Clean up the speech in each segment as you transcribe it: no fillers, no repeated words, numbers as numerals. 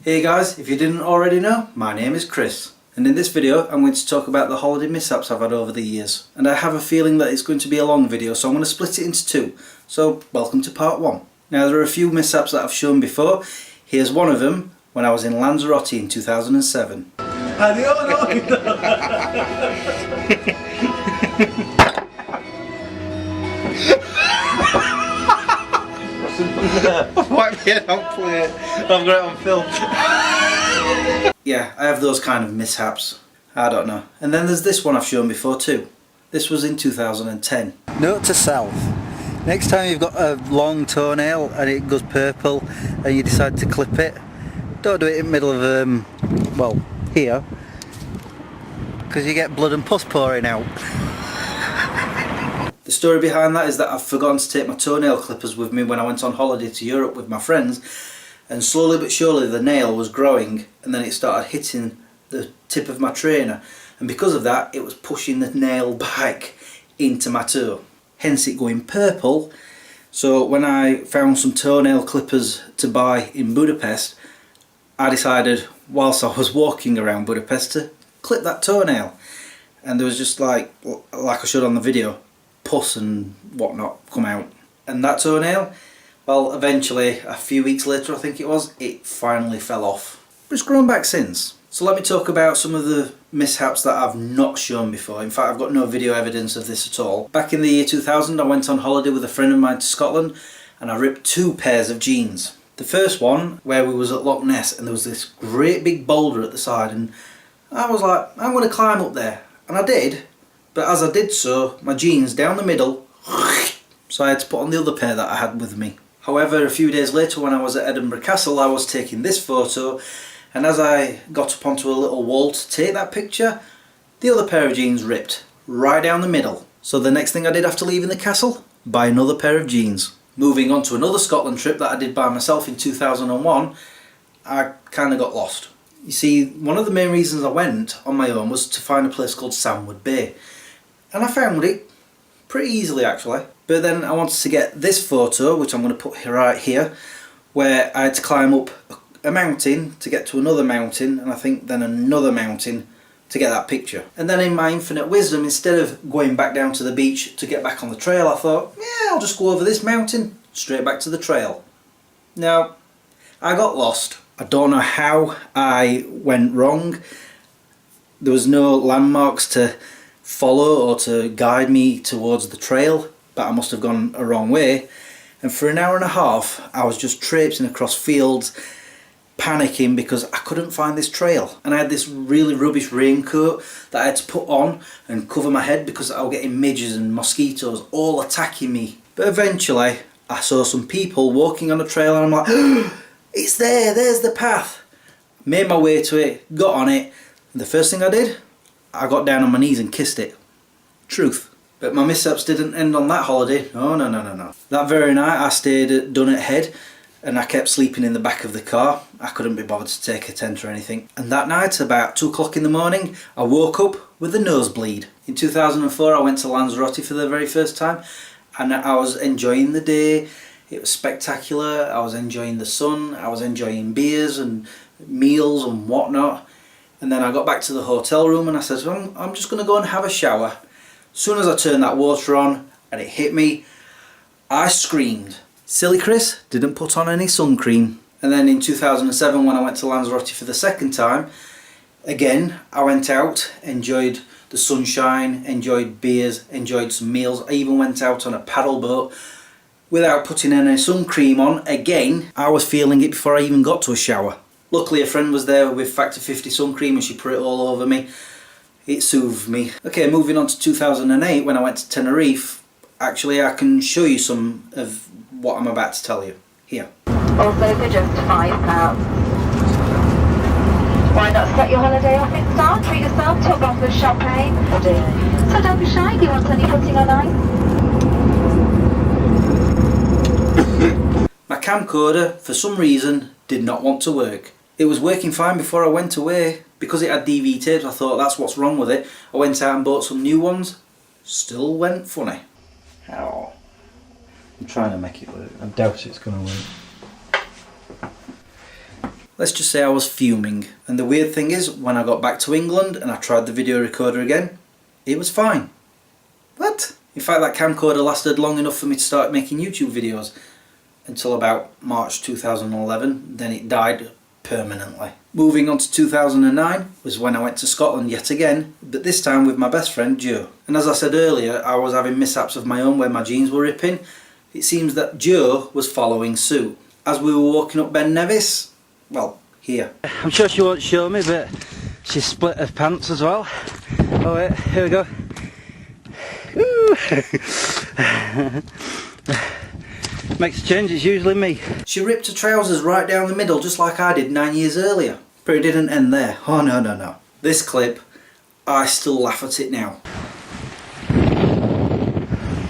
Hey guys, if you didn't already know, my name is Chris, and in this video I'm going to talk about the holiday mishaps I've had over the years. And I have a feeling that it's going to be a long video, so I'm going to split it into two. So welcome to part one. Now there are a few mishaps that I've shown before. Here's one of them when I was in Lanzarote in 2007. Wipe me head, I'll play it. I've got it on film. Yeah, I have those kind of mishaps. I don't know. And then there's this one I've shown before too. This was in 2010. Note to self. Next time you've got a long toenail and it goes purple and you decide to clip it, don't do it in the middle of, well, here, because you get blood and pus pouring out. The story behind that is that I've forgotten to take my toenail clippers with me when I went on holiday to Europe with my friends, and slowly but surely the nail was growing and then it started hitting the tip of my trainer, and because of that it was pushing the nail back into my toe, hence it going purple. So when I found some toenail clippers to buy in Budapest, I decided whilst I was walking around Budapest to clip that toenail, and there was just like I showed on the video, pus and whatnot come out. And that toenail, well, eventually a few weeks later I think it finally fell off, but it's grown back since. So let me talk about some of the mishaps that I've not shown before. In fact, I've got no video evidence of this at all. Back in the year 2000 I went on holiday with a friend of mine to Scotland and I ripped two pairs of jeans. The first one where we was at Loch Ness and there was this great big boulder at the side, and I was like, I'm going to climb up there, and I did. But as I did so, my jeans down the middle, so I had to put on the other pair that I had with me. However, a few days later when I was at Edinburgh Castle, I was taking this photo, and as I got up onto a little wall to take that picture, the other pair of jeans ripped right down the middle. So the next thing I did after leaving the castle, buy another pair of jeans. Moving on to another Scotland trip that I did by myself in 2001, I kind of got lost. You see, one of the main reasons I went on my own was to find a place called Sandwood Bay. And I found it pretty easily actually. But then I wanted to get this photo, which I'm going to put right here, where I had to climb up a mountain to get to another mountain, and I think then another mountain to get that picture. And then in my infinite wisdom, instead of going back down to the beach to get back on the trail, I thought, yeah, I'll just go over this mountain, straight back to the trail. Now, I got lost. I don't know how I went wrong. There was no landmarks to follow or to guide me towards the trail, but I must have gone a wrong way. And for an hour and a half I was just traipsing across fields, panicking because I couldn't find this trail. And I had this really rubbish raincoat that I had to put on and cover my head because I was getting midges and mosquitoes all attacking me. But eventually I saw some people walking on a trail and I'm like, oh, it's there, there's the path. Made my way to it, got on it, and the first thing I did, I got down on my knees and kissed it. Truth. But my mishaps didn't end on that holiday. No. That very night I stayed at Dunnet Head and I kept sleeping in the back of the car. I couldn't be bothered to take a tent or anything. And that night, about 2 o'clock in the morning, I woke up with a nosebleed. In 2004 I went to Lanzarote for the very first time, and I was enjoying the day. It was spectacular. I was enjoying the sun, I was enjoying beers and meals and whatnot. And then I got back to the hotel room and I said, well, I'm just going to go and have a shower. As soon as I turned that water on and it hit me, I screamed. Silly Chris didn't put on any sun cream. And then in 2007 when I went to Lanzarote for the second time, again I went out, enjoyed the sunshine, enjoyed beers, enjoyed some meals. I even went out on a paddle boat without putting any sun cream on. Again, I was feeling it before I even got to a shower. Luckily a friend was there with Factor 50 sun cream and she put it all over me. It soothed me. Okay, moving on to 2008 when I went to Tenerife. Actually I can show you some of what I'm about to tell you. Here. Also for just £5. Why not set your holiday off in style? Treat yourself to a bottle of champagne. So don't be shy, do you want any putting on ice? My camcorder, for some reason, did not want to work. It was working fine before I went away. Because it had DV tapes, I thought that's what's wrong with it. I went out and bought some new ones. Still went funny. How? I'm trying to make it work. I doubt it's going to work. Let's just say I was fuming. And the weird thing is, when I got back to England and I tried the video recorder again, it was fine. What? In fact, that camcorder lasted long enough for me to start making YouTube videos until about March 2011, then it died permanently. Moving on to 2009 was when I went to Scotland yet again, but this time with my best friend Joe. And as I said earlier, I was having mishaps of my own where my jeans were ripping. It seems that Joe was following suit. As we were walking up Ben Nevis, well, here. I'm sure she won't show me, but she split her pants as well. Oh wait, here we go. Woo! Makes a change, it's usually me. She ripped her trousers right down the middle just like I did 9 years earlier. But it didn't end there. Oh no, no, no. This clip, I still laugh at it now.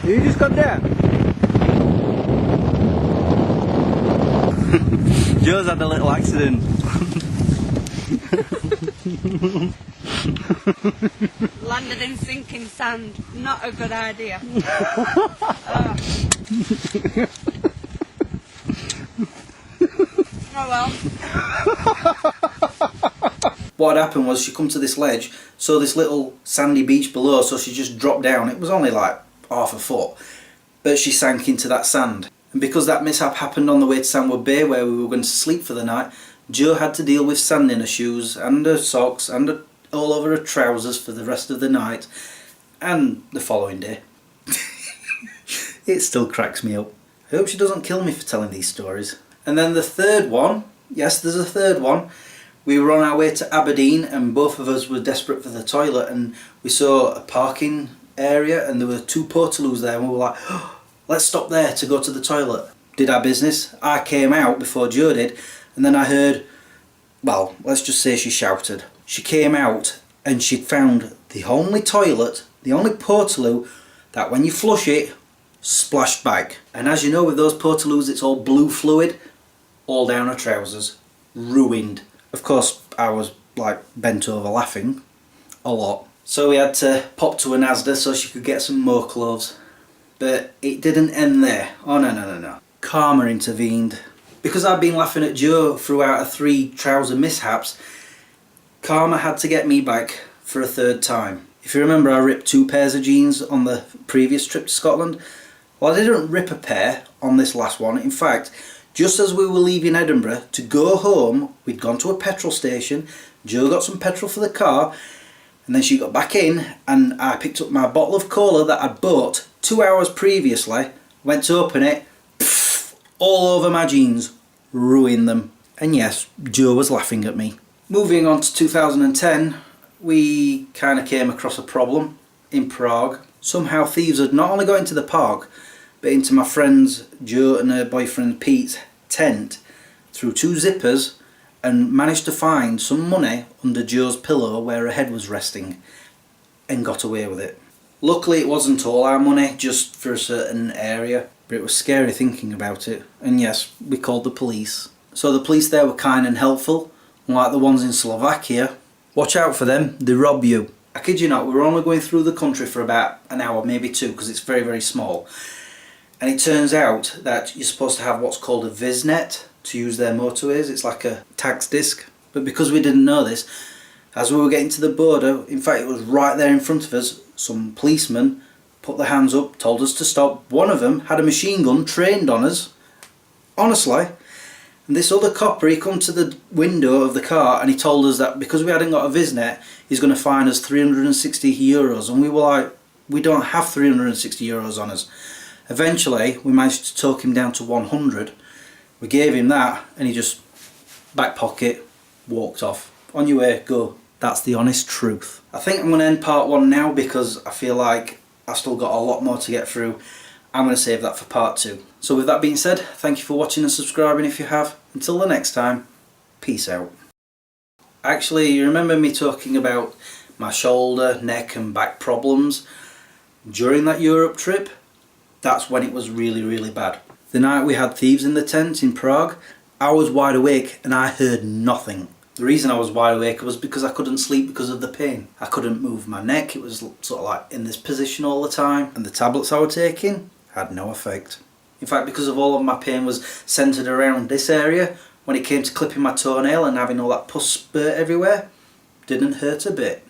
You just got there? Joe's had a little accident. Landed in sinking sand. Not a good idea. Oh well. What had happened was she come to this ledge, saw this little sandy beach below, so she just dropped down. It was only like half a foot, but she sank into that sand. And because that mishap happened on the way to Sandwood Bay where we were going to sleep for the night, Joe had to deal with sand in her shoes and her socks and all over her trousers for the rest of the night and the following day. It still cracks me up. I hope she doesn't kill me for telling these stories. And then the third one, yes, there's a third one. We were on our way to Aberdeen and both of us were desperate for the toilet, and we saw a parking area and there were two portaloos there, and we were like, oh, let's stop there to go to the toilet. Did our business. I came out before Joe did, and then I heard, well, let's just say she shouted. She came out and she'd found the only toilet, the only portaloo that when you flush it, splashed back. And as you know, with those portaloos, it's all blue fluid all down her trousers. Ruined. Of course, I was like bent over laughing a lot. So we had to pop to a Asda so she could get some more clothes. But it didn't end there. Oh no, no, no, no. Karma intervened. Because I'd been laughing at Joe throughout her 3 trouser mishaps, Karma had to get me back for a third time. If you remember, I ripped 2 pairs of jeans on the previous trip to Scotland. Well, I didn't rip a pair on this last one. In fact, just as we were leaving Edinburgh to go home, we'd gone to a petrol station. Joe got some petrol for the car, and then she got back in and I picked up my bottle of cola that I'd bought 2 hours previously, went to open it, pff, all over my jeans, ruined them. And yes, Joe was laughing at me. Moving on to 2010, we kind of came across a problem in Prague. Somehow thieves had not only got into the park, but into my friend's, Joe and her boyfriend Pete's, tent through 2 zippers and managed to find some money under Joe's pillow where her head was resting and got away with it. Luckily it wasn't all our money, just for a certain area, but it was scary thinking about it. And yes, we called the police. So the police there were kind and helpful, unlike the ones in Slovakia. Watch out for them, they rob you. I kid you not, we were only going through the country for about an hour, maybe 2, because it's very, very small. And it turns out that you're supposed to have what's called a Visnet to use their motorways. It's like a tax disc. But because we didn't know this, as we were getting to the border, in fact it was right there in front of us, some policemen put their hands up, told us to stop. One of them had a machine gun trained on us, honestly. And this other copper, he come to the window of the car and he told us that because we hadn't got a Visnet, he's going to fine us €360. And we were like, we don't have €360 on us. Eventually, we managed to talk him down to 100. We gave him that and he just back pocket, walked off. On your way, go. That's the honest truth. I think I'm going to end part 1 now because I feel like I've still got a lot more to get through. I'm going to save that for part 2. So with that being said, thank you for watching and subscribing if you have. Until the next time, peace out. Actually, you remember me talking about my shoulder, neck and back problems during that Europe trip? That's when it was really, really bad. The night we had thieves in the tent in Prague, I was wide awake and I heard nothing. The reason I was wide awake was because I couldn't sleep because of the pain. I couldn't move my neck, it was sort of like in this position all the time, and the tablets I was taking had no effect. In fact, because of all of my pain was centred around this area, when it came to clipping my toenail and having all that pus spurt everywhere, didn't hurt a bit.